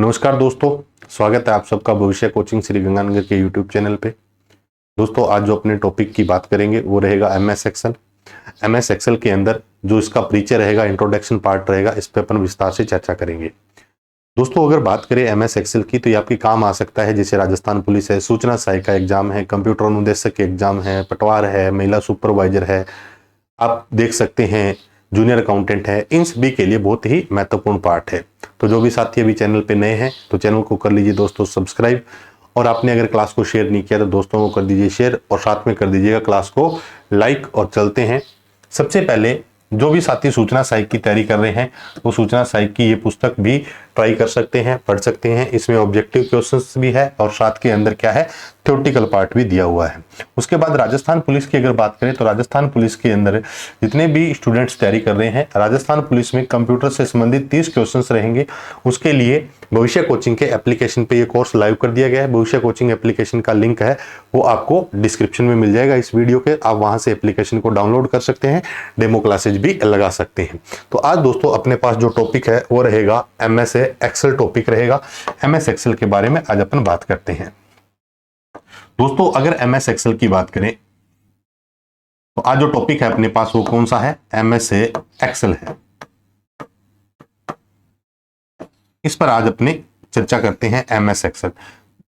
नमस्कार दोस्तों, स्वागत है आप सबका भविष्य कोचिंग श्री गंगानगर के यूट्यूब चैनल पे। दोस्तों आज जो अपने टॉपिक की बात करेंगे वो रहेगा एमएस एक्सेल। एमएस एक्सेल के अंदर जो इसका परिचय रहेगा, इंट्रोडक्शन पार्ट रहेगा, इस पे अपन विस्तार से चर्चा करेंगे। दोस्तों अगर बात करें एमएस एक्सेल की तो ये आपके काम आ सकता है, जैसे राजस्थान पुलिस है, सूचना सहायक का एग्जाम है, कंप्यूटर अनुदेशक के एग्जाम है, पटवार है, महिला सुपरवाइजर है, आप देख सकते हैं जूनियर अकाउंटेंट है। इन सभी के लिए बहुत ही महत्वपूर्ण पार्ट है। तो जो भी साथी अभी चैनल पे नए हैं तो चैनल को कर लीजिए दोस्तों सब्सक्राइब, और आपने अगर क्लास को शेयर नहीं किया तो दोस्तों को कर दीजिए शेयर, और साथ में कर दीजिएगा क्लास को लाइक। और चलते हैं, सबसे पहले जो भी साथी सूचना सहायक की तैयारी कर रहे हैं वो सूचना सहायक की ये पुस्तक भी ट्राई कर सकते हैं, पढ़ सकते हैं। इसमें ऑब्जेक्टिव क्वेश्चंस भी है और साथ के अंदर क्या है, थ्योरेटिकल पार्ट भी दिया हुआ है। उसके बाद राजस्थान पुलिस की अगर बात करें तो राजस्थान पुलिस के अंदर जितने भी स्टूडेंट्स तैयारी कर रहे हैं, राजस्थान पुलिस में कंप्यूटर से संबंधित 30 क्वेश्चंस रहेंगे। उसके लिए भविष्य कोचिंग के एप्लीकेशन पे ये कोर्स लाइव कर दिया गया है। भविष्य कोचिंग एप्लीकेशन का लिंक है वो आपको डिस्क्रिप्शन में मिल जाएगा इस वीडियो के, आप वहां से एप्लीकेशन को डाउनलोड कर सकते हैं, डेमो क्लासेज भी लगा सकते हैं। तो आज दोस्तों अपने पास जो टॉपिक है वो रहेगा एमएस एक्सेल टॉपिक रहेगा। एमएस एक्सेल के बारे में आज अपन बात करते हैं। दोस्तों अगर एमएस एक्सेल की बात करें तो आज जो टॉपिक है अपने पास वो कौन सा है, एमएस एक्सेल है। इस पर आज अपनी चर्चा करते हैं एमएस एक्सेल।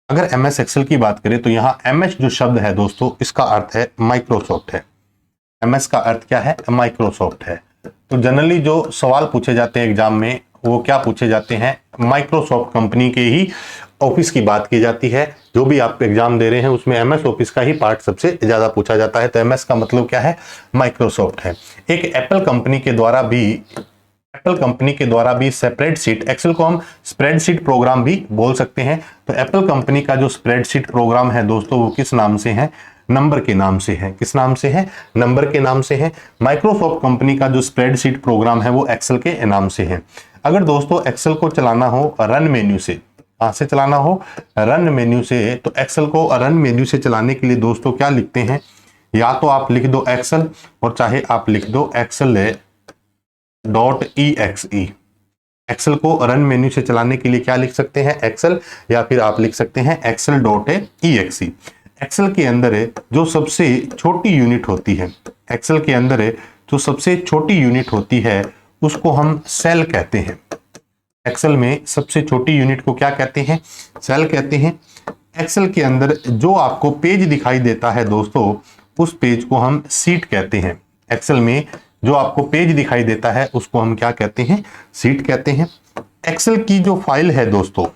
अगर एमएस एक्सेल की बात करें तो यहाँ एमएस जो शब्द है दोस्तों इसका अर्थ है माइक्रोसॉफ्ट है। एमएस का अर्थ क्या है, माइक्रोसॉफ्ट है। तो जनरली जो सवाल पूछे जाते हैं एग्जाम में वो क्या पूछे जाते हैं, माइक्रोसॉफ्ट कंपनी के ही ऑफिस की बात की जाती है। जो भी आप एग्जाम दे रहे हैं उसमें एमएस ऑफिस का ही पार्ट सबसे ज्यादा पूछा जाता है। तो एमएस का मतलब क्या है, माइक्रोसॉफ्ट है। एक एप्पल कंपनी के द्वारा भी स्प्रेडशीट, एक्सेल को हम स्प्रेडशीट प्रोग्राम भी बोल सकते हैं। तो एप्पल कंपनी का जो स्प्रेडशीट प्रोग्राम है दोस्तों वो किस नाम से है, नंबर के नाम से है। किस नाम से है, नंबर के नाम से है। माइक्रोसॉफ्ट कंपनी का जो स्प्रेडशीट प्रोग्राम है वो एक्सेल के नाम से है। अगर दोस्तों एक्सेल को चलाना हो रन मेन्यू से, कहां से चलाना हो, रन मेन्यू से, तो एक्सेल को रन मेन्यू से चलाने के लिए दोस्तों क्या लिखते हैं, या तो आप लिख दो एक्सेल और चाहे आप लिख दो excel.exe। एक्सेल को रन मेन्यू से चलाने के लिए क्या लिख सकते हैं, एक्सेल, या फिर आप लिख सकते हैं excel.exe। एक्सेल के अंदर जो सबसे छोटी यूनिट होती है, एक्सेल के अंदर जो सबसे छोटी यूनिट होती है उसको हम सेल कहते हैं। एक्सेल में सबसे छोटी यूनिट को क्या कहते हैं, सेल कहते हैं। एक्सेल के अंदर जो आपको पेज दिखाई देता है दोस्तों उस पेज को हम सीट कहते हैं। एक्सेल में जो आपको पेज दिखाई देता है उसको हम क्या कहते हैं, सीट कहते हैं। एक्सेल की जो फाइल है दोस्तों,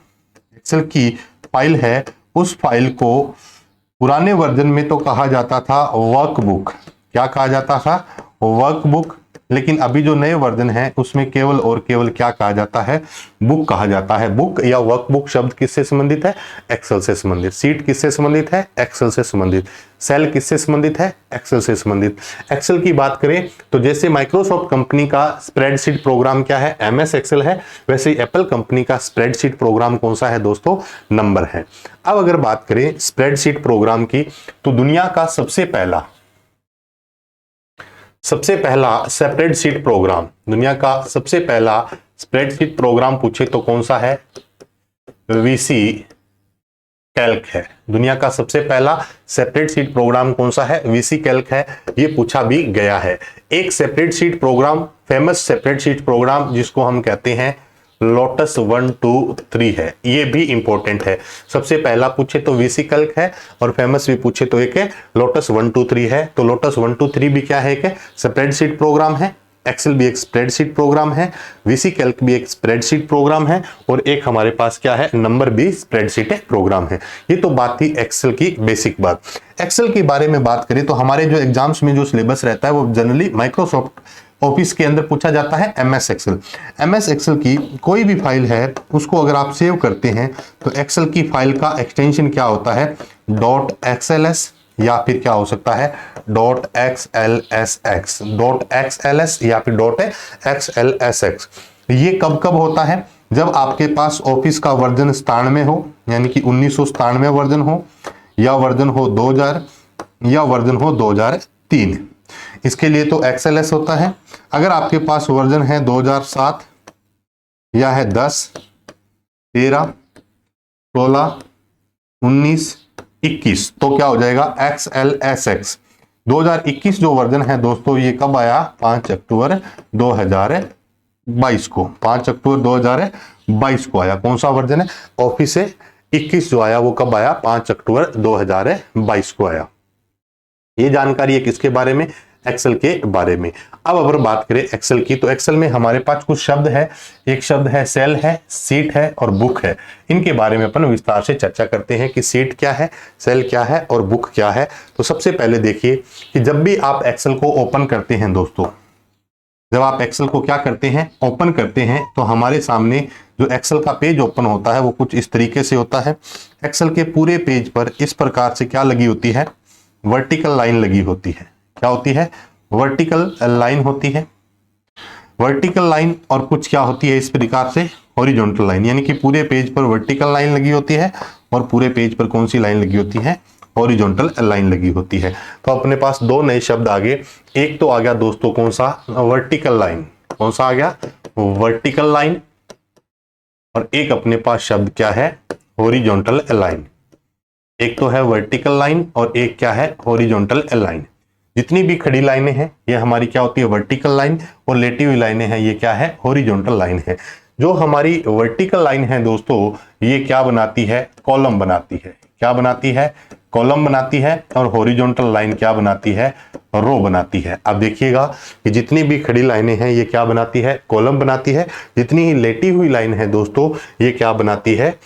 एक्सेल की फाइल है, उस फाइल को पुराने वर्जन में तो कहा जाता था वर्कबुक। क्या कहा जाता था, वर्कबुक। लेकिन अभी जो नए वर्जन है उसमें केवल और केवल क्या कहा जाता है, बुक कहा जाता है। बुक या वर्कबुक शब्द किससे संबंधित है, एक्सेल से संबंधित। सीट किससे संबंधित है, एक्सेल से संबंधित। सेल किससे संबंधित है, एक्सेल से संबंधित। एक्सेल की बात करें तो जैसे माइक्रोसॉफ्ट कंपनी का स्प्रेडशीट प्रोग्राम क्या है, एमएस एक्सेल है, वैसे ही एप्पल कंपनी का स्प्रेडशीट प्रोग्राम कौन सा है दोस्तों, नंबर है। अब अगर बात करें स्प्रेडशीट प्रोग्राम की तो दुनिया का सबसे पहला स्प्रेडशीट प्रोग्राम, दुनिया का सबसे पहला स्प्रेडशीट प्रोग्राम पूछे तो कौन सा है, वीसी कैल्क है। दुनिया का सबसे पहला स्प्रेडशीट प्रोग्राम कौन सा है, वीसी कैल्क है। ये पूछा भी गया है। एक spreadsheet programme, famous spreadsheet programme जिसको हम कहते हैं लोटस 1 2 3 है, ये भी इंपॉर्टेंट है। सबसे पहला पूछे तो वीसी कैल्क है और फेमस भी पूछे तो एक है लोटस 1 2 3 है। तो लोटस 1 2 3 भी क्या है, एक स्प्रेडशीट प्रोग्राम है। एक्सेल भी एक स्प्रेडशीट प्रोग्राम है, वीसी कैल्क भी एक स्प्रेडशीट प्रोग्राम है, और एक हमारे पास क्या है, नंबर भी स्प्रेडशीट प्रोग्राम है। ये तो बात थी एक्सेल की बेसिक बात। एक्सेल के बारे में बात करें तो हमारे जो एग्जाम्स में जो सिलेबस रहता है वो जनरली माइक्रोसॉफ्ट ऑफिस के अंदर पूछा जाता है एमएस एक्सेल। एमएस एक्सेल की कोई भी फाइल है उसको अगर आप सेव करते हैं तो एक्सेल की फाइल का एक्सटेंशन क्या होता है, .xls, या फिर क्या हो सकता है .xlsx या फिर .xlsx। ये कब कब होता है, जब आपके पास ऑफिस का वर्जन 97 हो, यानी कि 1997 वर्जन हो, या वर्जन हो 2000, या वर्जन हो 2003। इसके लिए तो XLS होता है। अगर आपके पास वर्जन है 2007 या है 10 13, 16, 19, 21। तो क्या हो जाएगा XLSX। 2021 जो वर्जन है दोस्तों ये कब आया? 5 अक्टूबर 2022 को। 5 अक्टूबर 2022 को आया। कौन सा वर्जन है? ऑफिस से 21 जो आया वो कब आया? 5 अक्टूबर 2022 को आया। ये जानकारी है किसके बारे में? एक्सेल के बारे में। अब अगर बात करें एक्सेल की, तो एक्सेल में हमारे पास कुछ शब्द है। एक शब्द है सेल है, सीट है और बुक है। इनके बारे में अपन विस्तार से चर्चा करते हैं कि सीट क्या है, सेल क्या है और बुक क्या है। तो सबसे पहले देखिए कि जब भी आप एक्सेल को ओपन करते हैं दोस्तों, जब आप एक्सेल को क्या करते हैं? ओपन करते हैं, तो हमारे सामने जो एक्सेल का पेज ओपन होता है वो कुछ इस तरीके से होता है। एक्सेल के पूरे पेज पर इस प्रकार से क्या लगी होती है? वर्टिकल लाइन लगी होती है। क्या होती है? वर्टिकल लाइन होती है। वर्टिकल लाइन और कुछ क्या होती है इस प्रकार से? Horizontal line. यानी कि पूरे पेज पर वर्टिकल लाइन लगी होती है और पूरे पेज पर कौन सी लाइन लगी होती है? हॉरिजॉन्टल लाइन लगी होती है। तो अपने पास दो नए शब्द आ गए। एक तो आ गया दोस्तों कौन सा? Vertical line. कौन सा आ गया? Vertical line. और एक अपने पास शब्द क्या है? Horizontal line. एक तो है वर्टिकल लाइन और एक क्या है? Horizontal line. जितनी भी खड़ी लाइनें हैं ये हमारी क्या होती है? Vertical line. और लेटी हुई लाइनें हैं ये क्या है? हॉरिजॉन्टल लाइन है। जो हमारी वर्टिकल लाइन है दोस्तों ये क्या बनाती है? कॉलम बनाती है। क्या बनाती है? कॉलम बनाती है। और हॉरिजॉन्टल लाइन क्या बनाती है? रो बनाती है। अब देखिएगा कि जितनी भी खड़ी लाइनें हैं ये क्या बनाती है? कॉलम बनाती है। जितनी ही लेटी हुई लाइन है दोस्तों ये क्या बनाती है?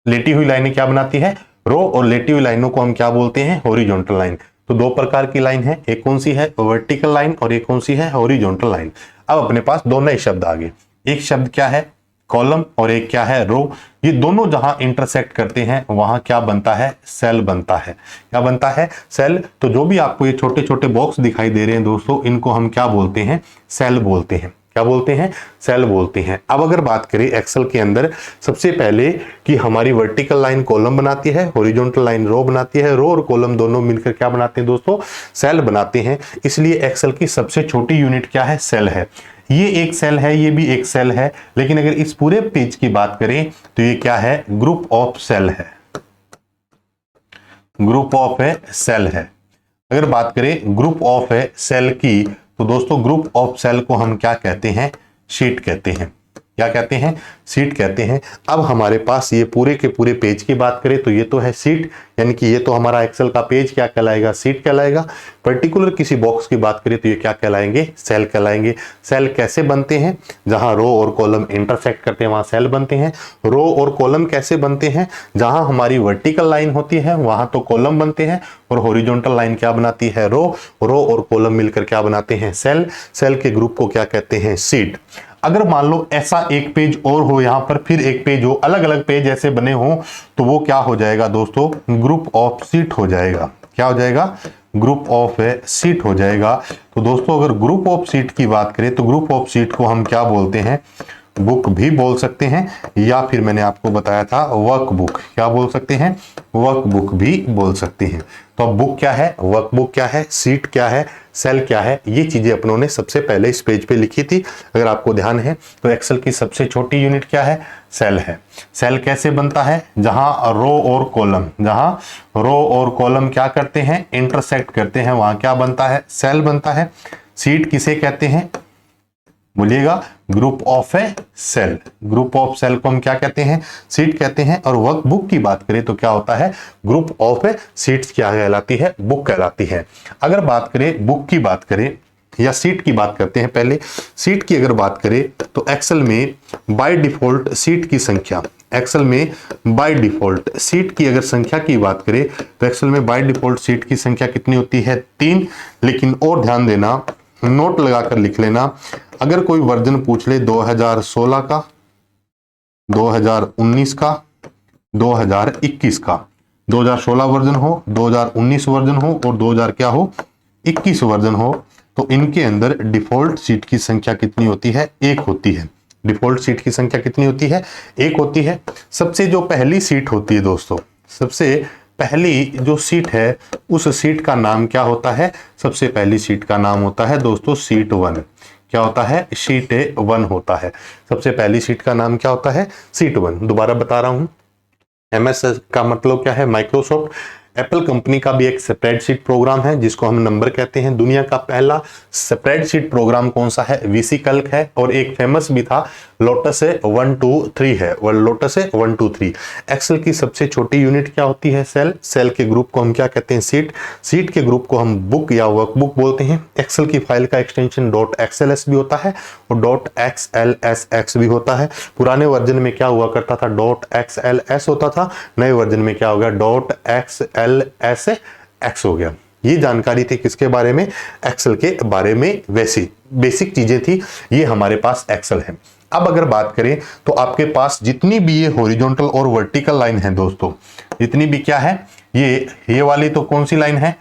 लेटी हुई लाइनें क्या बनाती है? रो। और लेटी हुई लाइनों को हम क्या बोलते हैं? Horizontal line. तो दो प्रकार की लाइन है, एक कौन सी है? वर्टिकल लाइन और एक कौन सी है? Horizontal line. अब अपने पास दो नए शब्द आ गए। एक शब्द क्या है? कॉलम और एक क्या है? रो। ये दोनों जहां इंटरसेक्ट करते हैं वहां क्या बनता है? सेल बनता है। क्या बनता है? सेल। तो जो भी आपको ये छोटे छोटे बॉक्स दिखाई दे रहे हैं दोस्तों इनको हम क्या बोलते हैं? सेल बोलते हैं। क्या बोलते हैं? सेल बोलते हैं। अब अगर बात करें एक्सेल के अंदर सबसे पहले कि हमारी वर्टिकल लाइन कॉलम बनाती है, हॉरिजॉन्टल लाइन रो बनाती है। रो और कॉलम दोनों मिलकर क्या बनाते हैं दोस्तों? सेल बनाते हैं। इसलिए एक्सेल की सबसे छोटी यूनिट क्या है? सेल है। ये एक सेल है, ये भी एक सेल है। लेकिन अगर इस पूरे पेज की बात करें तो ये क्या है? ग्रुप ऑफ सेल है। ग्रुप ऑफ है सेल है। अगर बात करें ग्रुप ऑफ है सेल की तो दोस्तों ग्रुप ऑफ सेल को हम क्या कहते हैं? शीट कहते हैं। क्या कहते हैं? शीट कहते हैं। अब हमारे पास ये पूरे के पूरे पेज की बात करें तो ये तो है शीट, यानी कि ये तो हमारा एक्सेल का पेज क्या कहलाएगा? शीट कहलाएगा। पर्टिकुलर किसी बॉक्स की बात करें तो ये क्या कहलाएंगे? सेल कहलाएंगे। सेल कैसे बनते हैं? जहां रो और कॉलम इंटरसेक्ट करते हैं वहां सेल बनते हैं। रो और कॉलम कैसे बनते हैं? जहां हमारी वर्टिकल लाइन होती है वहां तो कॉलम बनते हैं और हॉरिजॉन्टल लाइन क्या बनाती है? रो। रो और कॉलम मिलकर क्या बनाते हैं? सेल। सेल के ग्रुप को क्या कहते हैं? शीट। अगर मान लो ऐसा एक पेज और हो, यहां पर फिर एक पेज हो, अलग अलग पेज ऐसे बने हो तो वो क्या हो जाएगा दोस्तों? ग्रुप ऑफ शीट हो जाएगा। क्या हो जाएगा? ग्रुप ऑफ शीट हो जाएगा। तो दोस्तों अगर ग्रुप ऑफ शीट की बात करें तो ग्रुप ऑफ शीट को हम क्या बोलते हैं? बुक भी बोल सकते हैं या फिर मैंने आपको बताया था वर्कबुक। क्या बोल सकते हैं? वर्कबुक भी बोल सकते हैं। तो अब बुक क्या है? वर्कबुक क्या है? शीट क्या है? सेल क्या है? ये चीजें अपनों ने सबसे पहले इस पेज पे लिखी थी। अगर आपको ध्यान है तो एक्सेल की सबसे छोटी यूनिट क्या है? सेल है। सेल कैसे बनता है? जहां रो और कॉलम, जहां रो और कॉलम क्या करते हैं? इंटरसेक्ट करते हैं वहां क्या बनता है? सेल बनता है। शीट किसे कहते हैं? बोलिएगा। Group of a cell. Group of cell को हम क्या कहते हैं? शीट कहते हैं। और वर्कबुक की बात करें तो क्या होता है? ग्रुप ऑफ ए शीट्स क्या कहलाती है? बुक कहलाती है। अगर बात करें बुक की बात करें या शीट की बात करते हैं, पहले शीट की अगर बात करें तो एक्सेल में बाय डिफॉल्ट शीट की संख्या, एक्सेल में बाय डिफॉल्ट शीट की अगर संख्या की बात करें तो एक्सेल में बाय डिफॉल्ट शीट की संख्या कितनी होती है? 3। लेकिन और ध्यान देना, नोट लगाकर लिख लेना, अगर कोई वर्जन पूछ ले 2016 का, 2019 का, 2021 का, 2016 वर्जन हो, 2019 वर्जन हो और 2000 क्या हो? 21 वर्जन हो, तो इनके अंदर डिफॉल्ट सीट की संख्या कितनी होती है? 1 होती है। डिफॉल्ट सीट की संख्या कितनी होती है? 1 होती है। सबसे जो पहली सीट होती है दोस्तों, सबसे पहली जो सीट है उस सीट का नाम क्या होता है? सबसे पहली सीट का नाम होता है दोस्तों सीट 1। क्या होता है, शीट 1 होता है। सबसे पहली शीट का नाम क्या होता है, शीट 1। दोबारा बता रहा हूं, MS का मतलब क्या है, माइक्रोसॉफ्ट। एप्पल कंपनी का भी एक स्प्रेडशीट प्रोग्राम है जिसको हम नंबर कहते हैं। दुनिया का पहला स्प्रेडशीट प्रोग्राम कौन सा है, VC कैल्क है। और एक फेमस भी था, लोटस 1 2 3 है, वह लोटस 1 2 3। एक्सेल की सबसे छोटी यूनिट क्या होती है, सेल। सेल के ग्रुप को हम क्या कहते हैं, सीट। सीट के ग्रुप को हम बुक या वर्कबुक बोलते हैं। एक्सेल की फाइल का एक्सटेंशन .xls भी होता है और .xlsx भी होता है। पुराने वर्जन में क्या हुआ करता था, .xls होता था, नए वर्जन में क्या हो गया, .xlsx हो गया। ये जानकारी थी किसके बारे में, एक्सेल के बारे में। वैसी बेसिक चीजें थी, ये हमारे पास एक्सेल है। अब अगर बात करें तो आपके पास जितनी भी ये हॉरिजॉन्टल और वर्टिकल लाइन है दोस्तों, जितनी भी क्या है, ये वाली तो कौन सी लाइन है,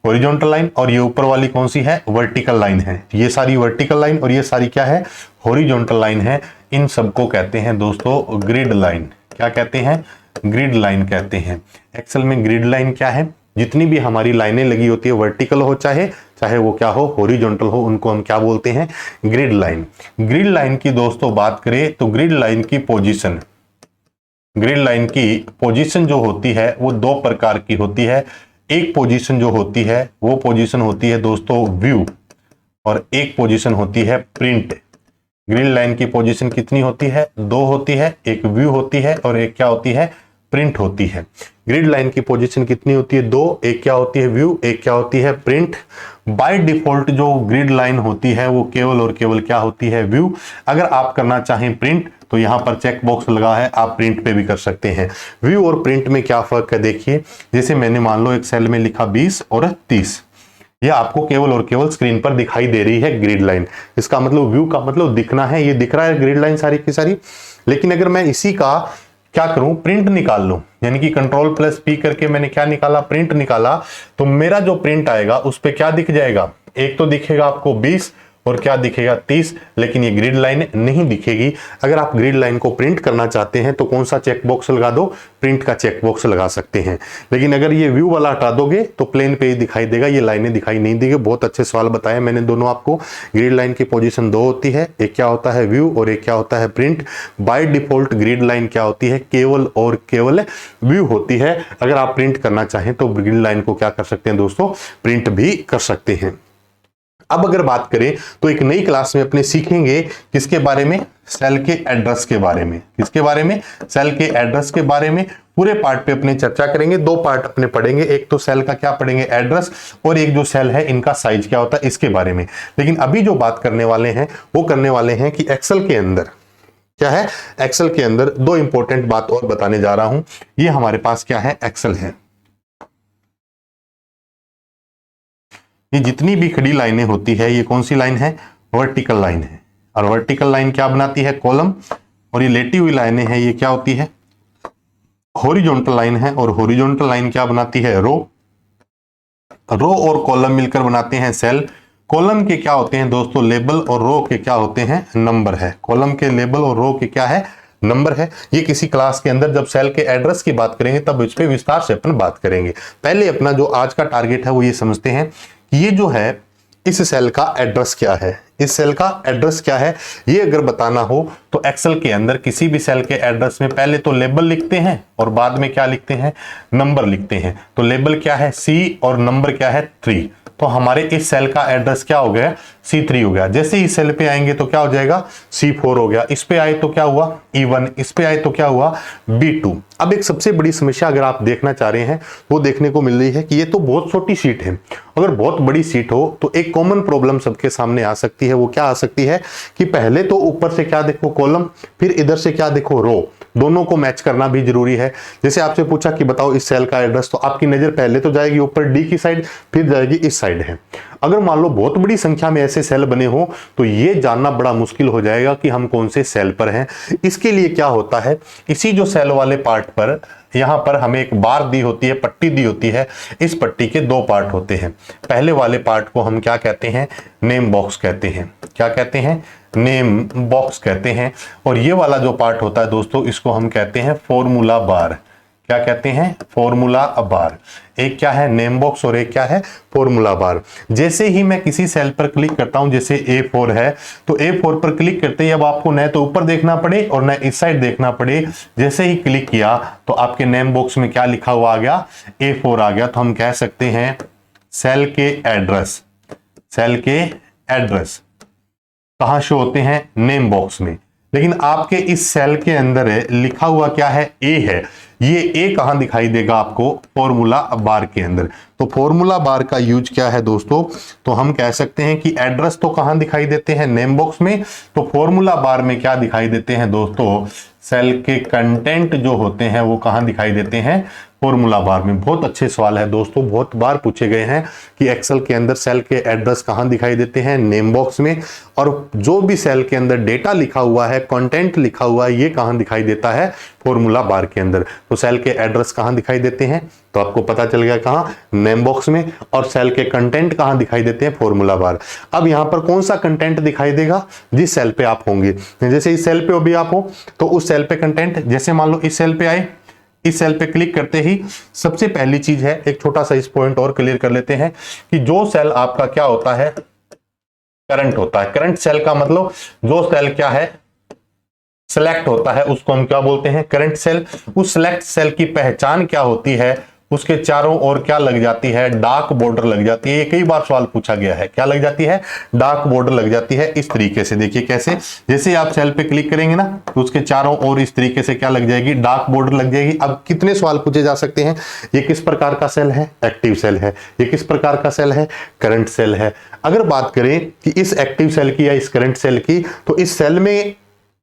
हॉरिजॉन्टल लाइन, और ये ऊपर वाली कौन सी है, वर्टिकल लाइन है। ये सारी वर्टिकल लाइन और ये सारी क्या है, हॉरिजॉन्टल लाइन है। इन सबको कहते हैं दोस्तों ग्रिड लाइन। क्या कहते हैं, ग्रिड लाइन कहते हैं। एक्सेल में ग्रिड लाइन क्या है, जितनी भी हमारी लाइनें लगी होती है, वर्टिकल हो चाहे वो क्या हो, हॉरिजॉन्टल हो, उनको हम क्या बोलते हैं, ग्रिड लाइन। ग्रिड लाइन की दोस्तों बात करें तो ग्रिड लाइन की पोजीशन, ग्रिड लाइन की पोजीशन जो होती है वो दो प्रकार की होती है। एक पोजीशन जो होती है वो पोजीशन होती है दोस्तों व्यू, और एक पोजीशन होती है प्रिंट। ग्रिड लाइन की पोजीशन कितनी होती है, दो होती है, एक व्यू होती है और एक क्या होती है, प्रिंट होती है। ग्रिड लाइन की पोजीशन कितनी होती है, दो, एक क्या होती है व्यू, एक क्या होती है प्रिंट। बाय डिफॉल्ट जो ग्रिड लाइन होती है वो केवल और केवल क्या होती है, व्यू। अगर आप करना चाहें प्रिंट तो यहां पर चेक बॉक्स लगा है, आप प्रिंट पे भी कर सकते हैं। व्यू और प्रिंट में क्या फर्क है, देखिए जैसे मैंने मान लो एक सेल में लिखा 20 और 30, यह आपको केवल और केवल स्क्रीन पर दिखाई दे रही है ग्रिड लाइन। इसका मतलब व्यू का मतलब दिखना है, ये दिख रहा है ग्रिड लाइन सारी की सारी। लेकिन अगर मैं इसी का क्या करूं, प्रिंट निकाल लूं, यानी कि Ctrl+P करके मैंने क्या निकाला, प्रिंट निकाला, तो मेरा जो प्रिंट आएगा उस पे क्या दिख जाएगा, एक तो दिखेगा आपको 20 और क्या दिखेगा 30, लेकिन ये ग्रिड लाइन नहीं दिखेगी। अगर आप ग्रिड लाइन को प्रिंट करना चाहते हैं तो कौन सा चेक बॉक्स लगा दो, प्रिंट का चेक बॉक्स लगा सकते हैं। लेकिन अगर ये व्यू वाला हटा दोगे तो प्लेन पे ही दिखाई देगा, ये लाइनें दिखाई नहीं देगी। बहुत अच्छे सवाल बताए मैंने दोनों आपको। ग्रिड लाइन की पोजीशन दो होती है, एक क्या होता है व्यू और एक क्या होता है print. By default grid line क्या होती है, केवल और केवल व्यू होती है। अगर आप प्रिंट करना चाहें तो ग्रिड लाइन को क्या कर सकते हैं दोस्तों, प्रिंट भी कर सकते हैं। अब अगर बात करें तो एक नई क्लास में अपने सीखेंगे किसके बारे में, सेल के एड्रेस के बारे में। किसके बारे में, सेल के एड्रेस के बारे में। पूरे पार्ट पे अपने चर्चा करेंगे, दो पार्ट अपने पढ़ेंगे, एक तो सेल का क्या पढ़ेंगे, एड्रेस, और एक जो सेल है इनका साइज क्या होता है, इसके बारे में। लेकिन अभी जो बात करने वाले हैं वो करने वाले हैं कि एक्सेल के अंदर क्या है, एक्सेल के अंदर दो इंपॉर्टेंट बात और बताने जा रहा हूं। ये हमारे पास क्या है, एक्सेल है। ये जितनी भी खड़ी लाइनें होती है ये कौन सी लाइन है, वर्टिकल लाइन है। और वर्टिकल लाइन क्या बनाती है, कॉलम, और ये लेटी हुई लाइनें हैं ये क्या होती है, हॉरिजॉन्टल लाइन है। और हॉरिजॉन्टल लाइन क्या बनाती है, रो। रो और कॉलम मिलकर बनाते हैं सेल। कॉलम के क्या होते हैं दोस्तों, लेबल, और रो के क्या होते हैं, नंबर है। कॉलम के लेबल और रो के क्या है, नंबर है। ये किसी क्लास के अंदर जब सेल के एड्रेस की बात करेंगे तब इस पे विस्तार से अपन बात करेंगे। पहले अपना जो आज का टारगेट है वो ये समझते हैं कि ये जो है इस सेल का एड्रेस क्या है, इस सेल का एड्रेस क्या है। ये अगर बताना हो तो एक्सेल के अंदर किसी भी सेल के एड्रेस में पहले तो लेबल लिखते हैं और बाद में क्या लिखते हैं, नंबर लिखते हैं। तो लेबल क्या है C और नंबर क्या है 3। तो हमारे इस सेल का एड्रेस क्या हो गया, C3 हो गया। जैसे ही सेल पे आएंगे तो क्या हो जाएगा, C4 हो गया। इस पे आए तो क्या हुआ, E1। इस पे आए तो क्या हुआ, B2। अब एक सबसे बड़ी समस्या अगर आप देखना चाह रहे हैं वो देखने को मिल रही है कि ये तो बहुत छोटी शीट है। अगर बहुत बड़ी शीट हो तो एक कॉमन प्रॉब्लम सबके सामने आ सकती है। वो क्या आ सकती है कि पहले तो ऊपर से क्या देखो, कॉलम, फिर इधर से क्या देखो, रो। दोनों को मैच करना भी जरूरी है। जैसे आपसे पूछा कि बताओ इस सेल का एड्रेस, तो आपकी नजर पहले तो जाएगी ऊपर D की साइड, फिर जाएगी इस साइड है। अगर मान लो बहुत बड़ी संख्या में ऐसे सेल बने हो तो ये जानना बड़ा मुश्किल हो जाएगा कि हम कौन से सेल पर हैं। इसके लिए क्या होता है, इसी जो सेल वाले पार्ट पर यहां पर हमें एक बार दी होती है, पट्टी दी होती है। इस पट्टी के दो पार्ट होते हैं। पहले वाले पार्ट को हम क्या कहते हैं, नेम बॉक्स कहते हैं। क्या कहते हैं, नेम बॉक्स कहते हैं। और ये वाला जो पार्ट होता है दोस्तों इसको हम कहते हैं फॉर्मूला बार। क्या कहते हैं, फॉर्मूला बार। एक क्या है, नेम बॉक्स, और एक क्या है, फॉर्मूला बार। जैसे ही मैं किसी सेल पर क्लिक करता हूं, जैसे A4 है, तो A4 पर क्लिक करते ही अब आपको न तो ऊपर देखना पड़े और न इस साइड देखना पड़े। जैसे ही क्लिक किया तो आपके नेम बॉक्स में क्या लिखा हुआ आ गया, A4 आ गया। तो हम कह सकते हैं सेल के एड्रेस, सेल के एड्रेस कहां शो होते हैं, नेम बॉक्स में। लेकिन आपके इस सेल के अंदर लिखा हुआ क्या है, ए है। ये ए कहां दिखाई देगा आपको, फॉर्मूला बार के अंदर। तो फॉर्मूला बार का यूज क्या है दोस्तों, तो हम कह सकते हैं कि एड्रेस तो कहां दिखाई देते हैं, नेम बॉक्स में। तो फॉर्मूला बार में क्या दिखाई देते हैं दोस्तों, सेल के कंटेंट जो होते हैं वो कहां दिखाई देते हैं, फॉर्मूला बार में। बहुत अच्छे सवाल है दोस्तों, बहुत बार पूछे गए हैं कि एक्सेल के अंदर सेल के एड्रेस कहां दिखाई देते हैं, नेम बॉक्स में। और जो भी सेल के अंदर डेटा लिखा हुआ है, कंटेंट लिखा हुआ है, ये कहां दिखाई देता है, फॉर्मूला बार के अंदर। तो सेल के एड्रेस कहां दिखाई देते हैं, तो आपको पता चल गया कहां, नेम बॉक्स में। और सेल के कंटेंट कहां दिखाई देते हैं, फॉर्मूला बार। अब यहां पर कौन सा कंटेंट दिखाई देगा, जिस सेल पे आप होंगे। जैसे इस सेल पे अभी आप हो तो उस सेल पे कंटेंट, जैसे मान लो इस सेल पे आए, इस सेल पे क्लिक करते ही सबसे पहली चीज है, एक छोटा सा इस पॉइंट और क्लियर कर लेते हैं कि जो सेल आपका क्या होता है, करंट होता है। करंट सेल का मतलब जो सेल क्या है, सिलेक्ट होता है, उसको हम क्या बोलते हैं, करंट सेल। उस सिलेक्ट सेल की पहचान क्या होती है, उसके चारों ओर क्या लग जाती है, डार्क बॉर्डर लग जाती है। ये कई बार सवाल पूछा गया है, क्या लग जाती है, डार्क बॉर्डर लग जाती है। इस तरीके से देखिए कैसे, जैसे आप सेल पे क्लिक करेंगे ना तो उसके चारों ओर इस तरीके से क्या लग जाएगी, डार्क बॉर्डर लग जाएगी। अब कितने सवाल पूछे जा सकते हैं, ये किस प्रकार का सेल है, एक्टिव सेल है। ये किस प्रकार का सेल है, करंट सेल है। अगर बात करें कि इस एक्टिव सेल की या इस करंट सेल की, तो इस सेल में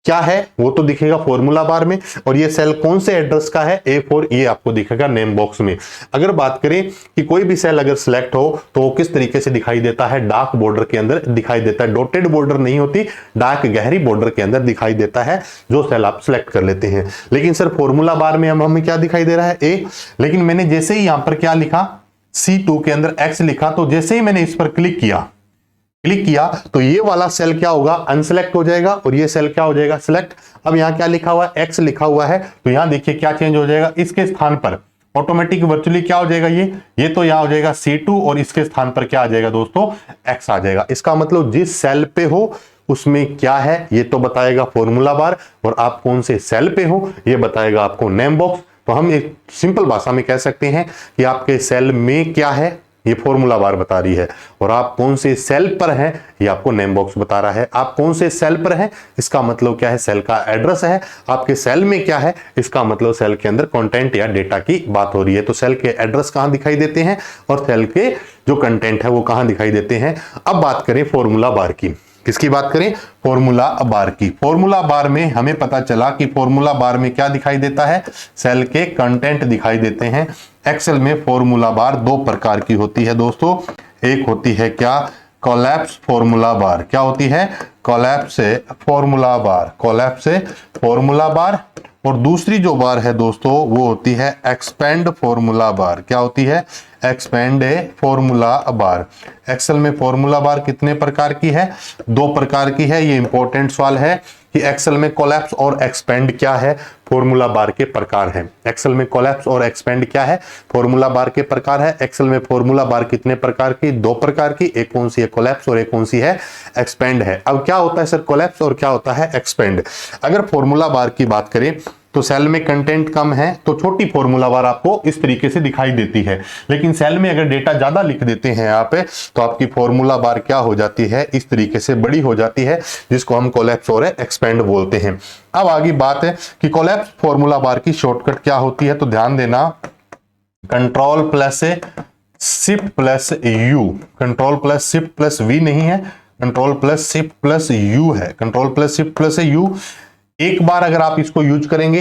क्या है वो तो दिखेगा फॉर्मूला बार में। और ये सेल कौन से एड्रेस का है, A4, ये आपको दिखेगा नेम बॉक्स में। अगर बात करें कि कोई भी सेल अगर सिलेक्ट हो तो वो किस तरीके से दिखाई देता है, डार्क बॉर्डर के अंदर दिखाई देता है। डॉटेड बॉर्डर नहीं होती, डार्क गहरी बॉर्डर के अंदर दिखाई देता है जो सेल आप सिलेक्ट कर लेते हैं। लेकिन सर फॉर्मूला बार में हमें क्या दिखाई दे रहा है, A। लेकिन मैंने जैसे ही यहां पर क्या लिखा, C2 के अंदर X लिखा, तो जैसे ही मैंने इस पर क्लिक किया तो ये वाला सेल क्या होगा, अनसेलेक्ट हो जाएगा, और ये सेल क्या हो जाएगा, सिलेक्ट। अब यहाँ क्या लिखा हुआ है, एक्स लिखा हुआ है, तो यहाँ देखिए क्या चेंज हो जाएगा, इसके स्थान पर ऑटोमेटिक वर्चुअली क्या हो जाएगा, ये तो यहाँ हो जाएगा C2, और इसके स्थान पर क्या आ जाएगा दोस्तों, एक्स आ जाएगा। इसका मतलब जिस सेल पे हो उसमें क्या है ये तो बताएगा फॉर्मूला बार, और आप कौन से सेल पे हो ये बताएगा आपको नेम बॉक्स। तो हम एक सिंपल भाषा में कह सकते हैं कि आपके सेल में क्या है, ये फॉर्मूला बार बता रही है, और आप कौन से सेल पर हैं ये आपको नेम बॉक्स बता रहा है। आप कौन से सेल पर हैं इसका मतलब क्या है, सेल का एड्रेस है। आपके सेल में क्या है इसका मतलब सेल के अंदर कंटेंट या डेटा की बात हो रही है। तो सेल के एड्रेस कहां दिखाई देते हैं और सेल के जो कंटेंट है वो कहां दिखाई देते हैं। अब बात करें फॉर्मूला बार की, किसकी बात करें, फॉर्मूला बार की। फॉर्मूला बार में हमें पता चला कि फॉर्मूला बार में क्या दिखाई देता है, सेल के कंटेंट दिखाई देते हैं। एक्सेल में फॉर्मूला बार दो प्रकार की होती है दोस्तों। एक होती है क्या, कोलैप्स फॉर्मूला बार। क्या होती है, collapse formula bar, collapse formula bar. और दूसरी जो बार है दोस्तों वो होती है एक्सपेंड फॉर्मूला बार। क्या होती है, एक्सपेंड फॉर्मूला बार। एक्सेल में फॉर्मूला बार कितने प्रकार की है, दो प्रकार की है। ये इंपॉर्टेंट सवाल है कि एक्सेल में कोलैप्स और एक्सपेंड क्या है, फॉर्मूला बार के प्रकार है। एक्सेल में कोलैप्स और एक्सपेंड क्या है, फॉर्मूला बार के प्रकार है। एक्सेल में फॉर्मूला बार कितने प्रकार की, दो प्रकार की। एक कौन सी है, कोलैप्स, और एक कौन सी है, एक्सपेंड है। अब क्या होता है सर कोलैप्स और क्या होता है एक्सपेंड। अगर फॉर्मूला बार की बात करें तो सेल में कंटेंट कम है तो छोटी फॉर्मूला बार आपको इस तरीके से दिखाई देती है। लेकिन सेल में अगर डेटा ज्यादा लिख देते हैं आप तो आपकी फॉर्मूला बार क्या हो जाती है, इस तरीके से बड़ी हो जाती है, जिसको हम कोलैप्स और एक्सपेंड बोलते हैं। अब आगे बात है कि कोलैप्स फॉर्मूला बार की शॉर्टकट क्या होती है, तो ध्यान देना, control plus shift plus U. Control plus shift plus V नहीं है, control plus shift plus U है। Control plus shift plus U एक बार अगर आप इसको यूज करेंगे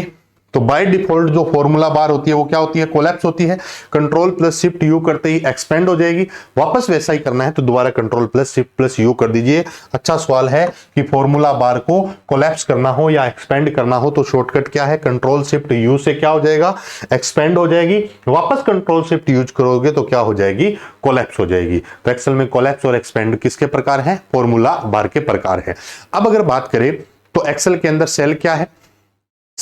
तो बाय डिफॉल्ट जो फॉर्मूला बार होती है वो क्या होती है, कोलैप्स होती है। कंट्रोल प्लस शिफ्ट यू करते ही एक्सपेंड हो जाएगी। वापस वैसा ही करना है तो दोबारा control plus shift plus you कर दीजिए। अच्छा सवाल है कि फॉर्मूला बार को कोलैप्स करना हो या एक्सपेंड करना हो तो शॉर्टकट क्या है, कंट्रोल शिफ्ट यू से क्या हो जाएगा, एक्सपेंड हो जाएगी। वापस कंट्रोल शिफ्ट यूज करोगे तो क्या हो जाएगी, कोलैप्स हो जाएगी। तो एक्सेल में कोलैप्स और एक्सपेंड किसके प्रकार है, फॉर्मूला बार के प्रकार है। अब अगर बात करें तो एक्सेल के अंदर सेल क्या है,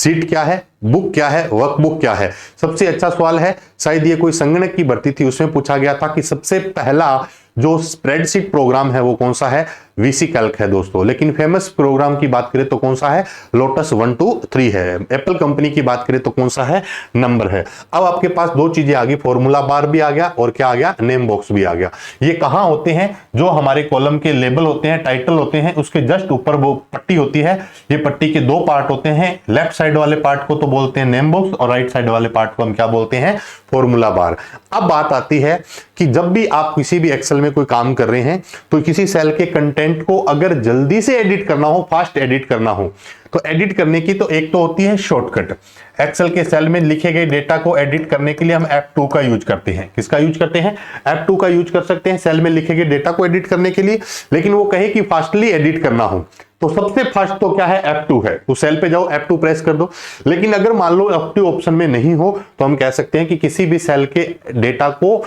सीट क्या है, बुक क्या है, वर्कबुक क्या है। सबसे अच्छा सवाल है, शायद ये कोई संगणक की भर्ती थी, उसमें पूछा गया था कि सबसे पहला जो स्प्रेडशीट प्रोग्राम है वो कौन सा है, वीसी कैल्क है दोस्तों। लेकिन फेमस प्रोग्राम की बात करें तो कौन सा है, लोटस 1 2 3 है। एप्पल कंपनी की बात करें तो कौन सा है, नंबर है। अब आपके पास दो चीजें आ गई, फॉर्मूला बार भी आ गया और क्या आ गया, नेम बॉक्स भी आ गया। ये कहां होते हैं, जो हमारे कॉलम के लेबल होते हैं, टाइटल होते हैं, उसके जस्ट ऊपर वो पट्टी होती है। ये पट्टी के दो पार्ट होते हैं, लेफ्ट साइड वाले पार्ट को तो बोलते हैं नेम बॉक्स और राइट साइड वाले पार्ट को हम क्या बोलते हैं, फॉर्मूला बार। अब बात आती है कि जब भी आप किसी भी एक्सेल में कोई काम कर रहे हैं तो किसी सेल के कंटेंट को अगर जल्दी से एडिट करना हो, फास्ट एडिट करना हो, तो एडिट करने की तो एक तो होती है शॉर्टकट। एक्सेल के सेल में लिखे गए डेटा को एडिट करने के लिए हम F2 का यूज करते हैं। किसका यूज करते हैं, F2 का यूज कर सकते हैं सेल में लिखे गए डेटा को एडिट करने के लिए। लेकिन वो कहे कि फास्टली एडिट करना हो तो सबसे फास्ट तो क्या है, F2 है, तो सेल पे जाओ F2 प्रेस कर दो। लेकिन अगर मान लो F2 ऑप्शन में नहीं हो तो हम कह सकते हैं कि किसी भी सेल के डेटा को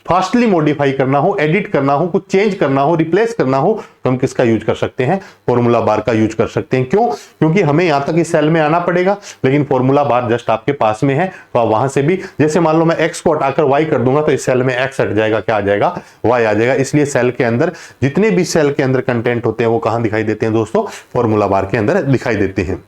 फास्टली मॉडिफाई करना हो, एडिट करना हो, कुछ चेंज करना हो, रिप्लेस करना हो, तो हम किसका यूज कर सकते हैं, फॉर्मूला बार का यूज कर सकते हैं। क्यों, क्योंकि हमें यहां तक इस सेल में आना पड़ेगा, लेकिन फॉर्मूला बार जस्ट आपके पास में है, तो आप वहां से भी, जैसे मान लो मैं एक्स को हटाकर वाई कर दूंगा तो इस सेल में एक्स हट जाएगा, क्या आ जाएगा, वाई आ जाएगा। इसलिए सेल के अंदर जितने भी सेल के अंदर कंटेंट होते हैं वो कहां दिखाई देते हैं दोस्तों, फॉर्मूला बार के अंदर दिखाई देते हैं।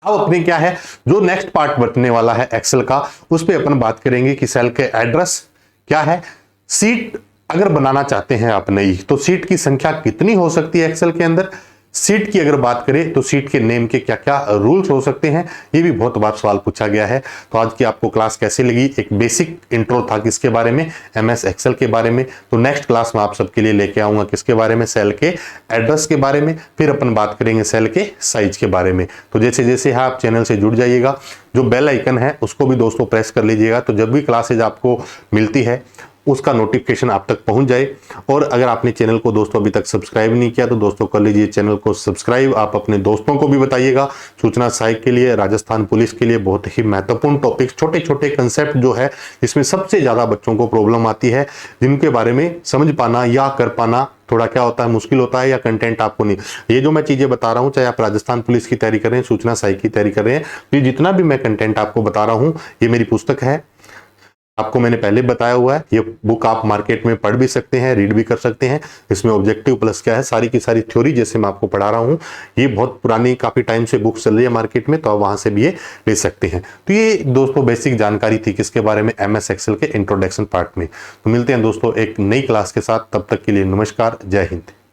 अब अपने क्या है, जो नेक्स्ट पार्ट बचने वाला है एक्सेल का, उस पर अपन बात करेंगे कि सेल के एड्रेस क्या है। सीट अगर बनाना चाहते हैं आप नई, तो सीट की संख्या कितनी हो सकती है एक्सेल के अंदर। सीट की अगर बात करें तो सीट के नेम के क्या क्या रूल्स हो सकते हैं, ये भी बहुत बार सवाल पूछा गया है। तो आज की आपको क्लास कैसे लगी, एक बेसिक इंट्रो था किसके बारे में, MS एक्सेल के बारे में। तो नेक्स्ट क्लास में आप सबके लिए लेके आऊंगा किसके बारे में, सेल के एड्रेस के बारे में। फिर अपन बात करेंगे सेल के साइज के बारे में। तो जैसे जैसे आप चैनल से जुड़ जाइएगा, जो बेल आइकन है उसको भी दोस्तों प्रेस कर लीजिएगा, तो जब भी क्लासेज आपको मिलती है उसका नोटिफिकेशन आप तक पहुंच जाए। और अगर आपने चैनल को दोस्तों अभी तक सब्सक्राइब नहीं किया तो दोस्तों कर लीजिए चैनल को सब्सक्राइब। आप अपने दोस्तों को भी बताइएगा। सूचना सहायक के लिए, राजस्थान पुलिस के लिए बहुत ही महत्वपूर्ण टॉपिक्स, छोटे छोटे कंसेप्ट जो है इसमें सबसे ज्यादा बच्चों को प्रॉब्लम आती है, जिनके बारे में समझ पाना या कर पाना थोड़ा क्या होता है, मुश्किल होता है, या कंटेंट आपको नहीं। ये जो मैं चीजें बता रहा हूं, चाहे आप राजस्थान पुलिस की तैयारी कर रहे हैं, सूचना सहायक की तैयारी कर रहे हैं, ये जितना भी मैं कंटेंट आपको बता रहा हूं ये मेरी पुस्तक है, आपको मैंने पहले बताया हुआ है। ये बुक आप मार्केट में पढ़ भी सकते हैं, रीड भी कर सकते हैं। इसमें ऑब्जेक्टिव प्लस क्या है, सारी की सारी थ्योरी जैसे मैं आपको पढ़ा रहा हूँ, ये बहुत पुरानी काफी टाइम से बुक चल रही है मार्केट में, तो आप वहां से भी ये ले सकते हैं। तो ये दोस्तों बेसिक जानकारी थी किसके बारे में, MS एक्सेल के इंट्रोडक्शन पार्ट में। तो मिलते हैं दोस्तों एक नई क्लास के साथ, तब तक के लिए नमस्कार, जय हिंद।